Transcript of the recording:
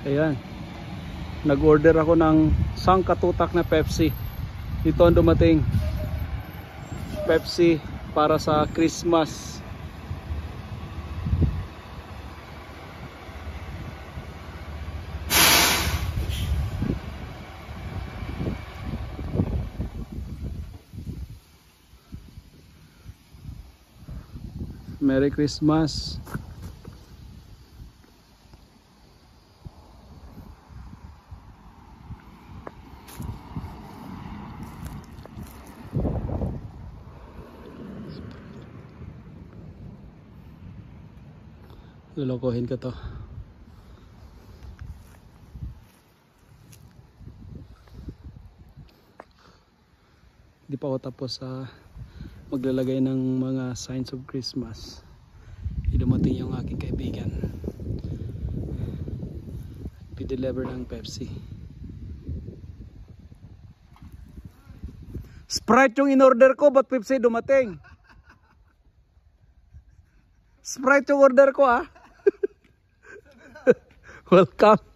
Ayan. Nag-order ako ng sangkatutak na Pepsi. Ito ang dumating. Pepsi para sa Christmas. Merry Christmas. Lolokohin ko to. Di pa ako tapos sa maglalagay ng mga signs of Christmas. Dumating yung aking kaibigan. P-deliver ng Pepsi. Sprite yung in-order ko, but Pepsi dumating. Sprite yung order ko, ah. Welcome.